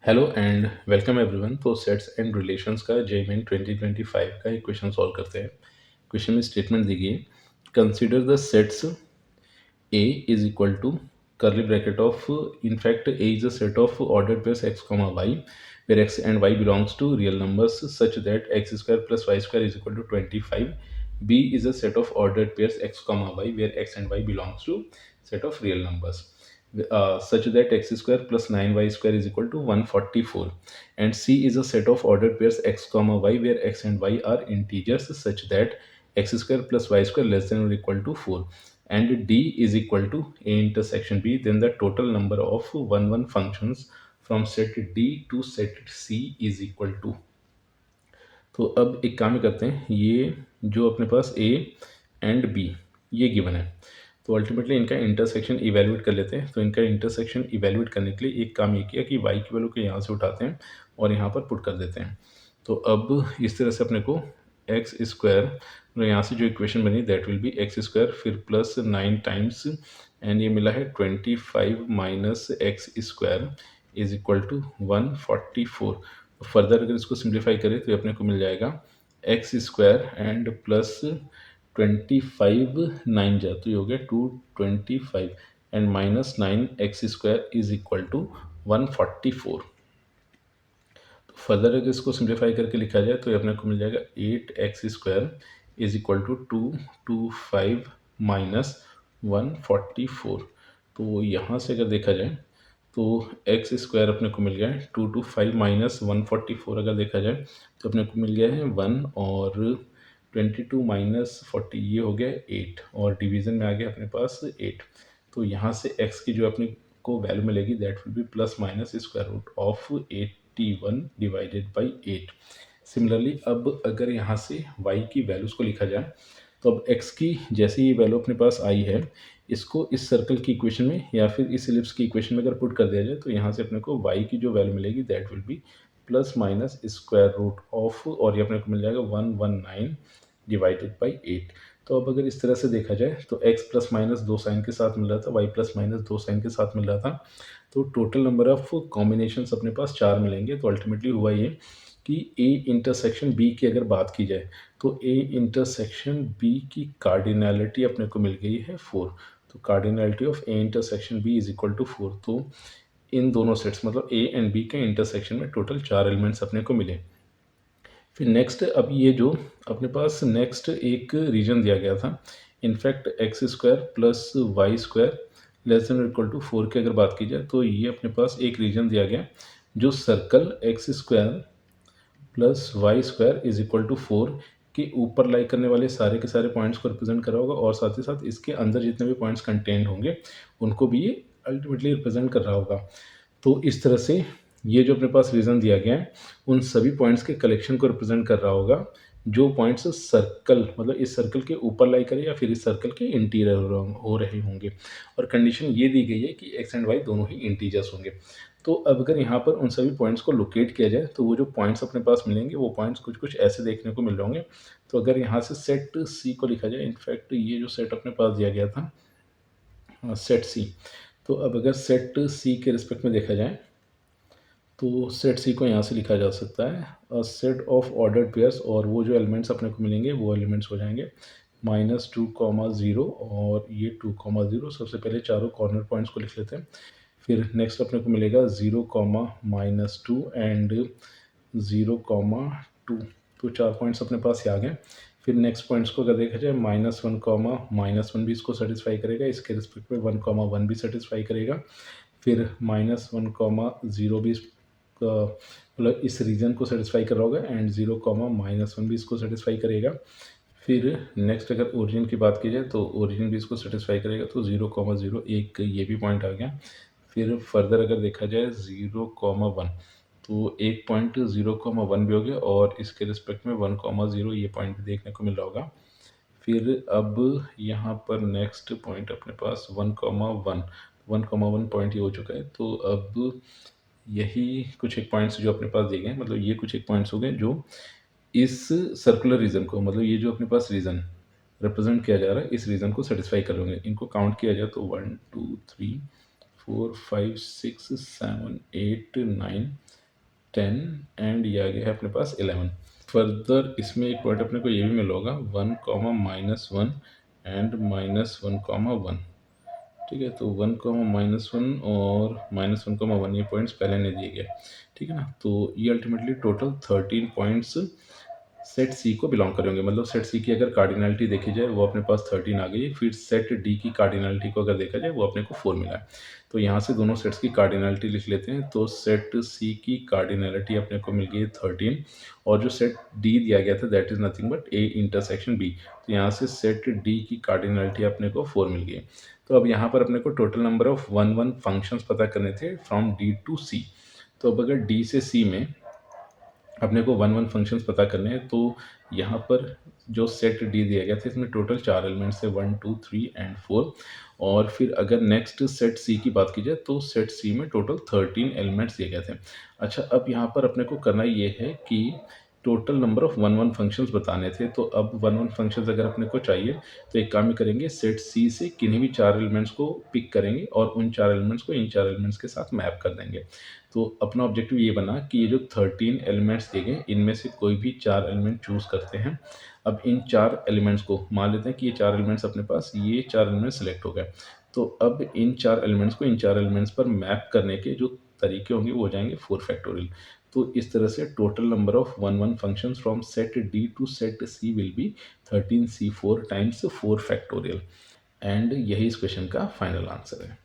Hello and welcome everyone. तो sets and relations का JEE 2025 का एक क्वेश्चन सॉल्व करते हैं। क्वेश्चन में स्टेटमेंट दी गई है, consider the sets A is equal to curly bracket of in fact A is a set of ordered pairs x comma y where x and y belongs to real numbers such that x square plus y square is equal to 25. B is a set of ordered pairs x comma y where x and y belongs to set of real numbers such that x square plus 9y square is equal to 144, and C is a set of ordered pairs x comma y where x and y are integers such that x square plus y square less than or equal to 4, and D is equal to A intersection B, then the total number of 1 functions from set D to set C is equal to। तो अब एक काम ही करते हैं, ये जो अपने पास A and B ये गिवन है, तो अल्टीमेटली इनका इंटरसेक्शन इवेल्युएट कर लेते हैं। तो इनका इंटरसेक्शन इवेल्युएट करने के लिए एक काम ये किया कि y की वैल्यू को यहाँ से उठाते हैं और यहाँ पर पुट कर देते हैं। तो अब इस तरह से अपने को एक्स स्क्वायर, मतलब यहाँ से जो इक्वेशन बनी that will be x square फिर प्लस 9 टाइम्स एंड ये मिला है 25 minus x square is equal to 144। Further अगर इसको सिंप्लीफाई करें तो ये अपने को मिल जाएगा एक्स स्क्वायर एंड प्लस 25 9 जा तो ये हो गया 225 and minus 9 x square is equal to 144। तो फर्दर अगर इसको सिंप्लीफाई करके लिखा जाए तो ये अपने को मिल जाएगा 8x² is equal to 225 minus 144। तो यहाँ से अगर देखा जाए तो एक्स स्क्वायर अपने को मिल गया है 225 माइनस 144, अगर देखा जाए तो अपने को मिल गया है 1 और 22 माइनस 40 ये हो गया 8 और डिवीज़न में आ गया अपने पास 8। तो यहाँ से x की जो अपने को वैल्यू मिलेगी that will be plus minus square root of 81 divided by 8। Similarly अब अगर यहाँ से y की वैल्यूज़ को लिखा जाए तो अब x की जैसे ही वैल्यू अपने पास आई है, इसको इस सर्कल की इक्वेशन में या फिर इस एलिप्स की इक्वेशन में अगर पुट कर दिया जाए तो यहाँ से अपने को y की जो वैल्यू मिलेगी that will be plus minus square root of, और ये अपने को मिल जाएगा 119 डिवाइडेड बाई 8। तो अब अगर इस तरह से देखा जाए तो x प्लस माइनस 2 साइन के साथ मिल रहा था, y प्लस माइनस 2 साइन के साथ मिल रहा था, तो टोटल नंबर ऑफ कॉम्बिनेशंस अपने पास 4 मिलेंगे। तो अल्टीमेटली हुआ ये कि A इंटरसेक्शन B की अगर बात की जाए तो A इंटरसेक्शन B की कार्डिनैलिटी अपने को मिल गई है 4। तो cardinality of A intersection B is equal to 4। तो इन दोनों सेट्स मतलब A एंड B के इंटरसेक्शन में टोटल 4 एलिमेंट्स अपने को मिले। फिर नेक्स्ट अब ये जो अपने पास नेक्स्ट एक रीजन दिया गया था, in fact x square plus y square less than equal to 4 की अगर बात की जाए तो ये अपने पास एक रीजन दिया गया जो circle x square plus y square is equal to 4 के ऊपर लाई करने वाले सारे के सारे पॉइंट्स को रिप्रेजेंट कर रहा होगा और साथ ही साथ इसके अंदर जितने भी पॉइंट्स कंटेंट होंगे उनको भी ये अल्टीमेटली रिप्रेजेंट कर रहा होगा। तो इस तरह से ये जो अपने पास रीज़न दिया गया है उन सभी पॉइंट्स के कलेक्शन को रिप्रेजेंट कर रहा होगा जो पॉइंट्स सर्कल मतलब इस सर्कल के ऊपर लाई करे या फिर इस सर्कल के इंटीरियर हो रहे होंगे, और कंडीशन ये दी गई है कि एक्स एंड वाई दोनों ही इंटीजर्स होंगे। तो अब अगर यहाँ पर उन सभी पॉइंट्स को लोकेट किया जाए तो वो जो पॉइंट्स अपने पास मिलेंगे वो पॉइंट्स कुछ कुछ ऐसे देखने को मिल रहे होंगे। तो अगर यहाँ से सेट सी को लिखा जाए, इनफैक्ट ये जो सेट अपने पास दिया गया था सेट सी, तो अब अगर सेट सी के रिस्पेक्ट में देखा जाए तो सेट सी को यहाँ से लिखा जा सकता है सेट ऑफ ऑर्डर्ड पेयर्स, और वो जो एलिमेंट्स अपने को मिलेंगे वो एलिमेंट्स हो जाएंगे -2, 0 और ये 2, 0। सबसे पहले चारों कॉर्नर पॉइंट्स को लिख लेते हैं। फिर नेक्स्ट अपने को मिलेगा 0, -2 एंड 0, 2। तो 4 पॉइंट्स अपने पास ये आ गए। फिर नेक्स्ट पॉइंट्स को अगर देखा जाए -1, भी इसको सेटिस्फाई करेगा, इसके रिस्पेक्ट में 1, 1 भी सेटिस्फाई करेगा। फिर -1, 0 भी मतलब इस रीजन को सेटिस्फाई कर रहा होगा एंड 0, -1 भी इसको सेटिस्फाई करेगा। फिर नेक्स्ट अगर ओरिजिन की बात की जाए तो ओरिजिन भी इसको सेटिस्फाई करेगा, तो 0, 0 एक ये भी पॉइंट आ गया। फिर फर्दर अगर देखा जाए 0, 1 तो एक पॉइंट 0, 1 भी हो गया और इसके रिस्पेक्ट में 1, 0 ये पॉइंट भी देखने को मिल रहा होगा। फिर अब यहाँ पर नेक्स्ट पॉइंट अपने पास 1, 1 पॉइंट ये हो चुका है। तो अब यही कुछ एक पॉइंट्स जो अपने पास दिए गए हैं, मतलब ये कुछ एक पॉइंट्स हो गए जो इस सर्कुलर रीजन को, मतलब ये जो अपने पास रीजन रिप्रेजेंट किया जा रहा है इस रीजन को सेटिस्फाई कर होंगे। इनको काउंट किया जाए तो 1, 2, 3, 4, 5, 6, 7, 8, 9, 10 एंड ये आ गया है अपने पास 11। फर्दर इसमें एक पॉइंट अपने को ये भी मिला होगा 1 कॉमा -1 एंड -1 कॉमा 1। ठीक है, तो 1 कॉमा -1 और -1 कॉमा 1 ये पॉइंट्स पहले नहीं दिए गए। ठीक है ना, तो ये अल्टीमेटली टोटल 13 पॉइंट्स सेट सी को बिलोंग करेंगे। मतलब सेट सी की अगर कार्डिनलिटी देखी जाए वो अपने पास 13 आ गई। फिर सेट डी की कार्डिनलिटी को अगर देखा जाए वो अपने को 4 मिला है। तो यहाँ से दोनों सेट्स की कार्डिनलिटी लिख लेते हैं। तो सेट सी की कार्डिनलिटी अपने को मिल गई है 13 और जो सेट डी दिया गया था that is nothing but A intersection B. तो यहाँ से सेट डी की कार्डिनलिटी अपने को 4 मिल गई। तो अब यहाँ पर अपने को टोटल नंबर ऑफ 1 फंक्शंस पता करने थे फ्रॉम डी टू सी। तो अब अगर डी से सी में अपने को 1 फंक्शंस पता करने हैं तो यहाँ पर जो सेट डी दिया गया था इसमें टोटल 4 एलिमेंट्स है 1 2 3 एंड 4। और फिर अगर नेक्स्ट सेट सी की बात की जाए तो सेट सी में टोटल 13 एलिमेंट्स दिए गए थे। अच्छा, अब यहाँ पर अपने को करना ये है कि टोटल नंबर ऑफ 1 फंक्शंस बताने थे। तो अब 1 फंक्शंस अगर अपने को चाहिए तो एक काम ही करेंगे, सेट सी से किन्हीं भी 4 एलिमेंट्स को पिक करेंगे और उन 4 एलिमेंट्स को इन 4 एलिमेंट्स के साथ मैप कर देंगे। तो अपना ऑब्जेक्टिव ये बना कि ये जो 13 एलिमेंट्स दिए गए इनमें से कोई भी 4 एलिमेंट चूज़ करते हैं। अब इन 4 एलिमेंट्स को मान लेते हैं कि ये 4 एलिमेंट्स अपने पास, ये 4 एलिमेंट सेलेक्ट हो गए। तो अब इन 4 एलिमेंट्स को इन 4 एलिमेंट्स पर मैप करने के जो तरीके होंगे वो हो जाएंगे 4 फैक्टोरियल। तो इस तरह से total number of 1 functions from set D to set C will be 13C4 times 4 factorial. And यही इस क्वेश्चन का फाइनल आंसर है।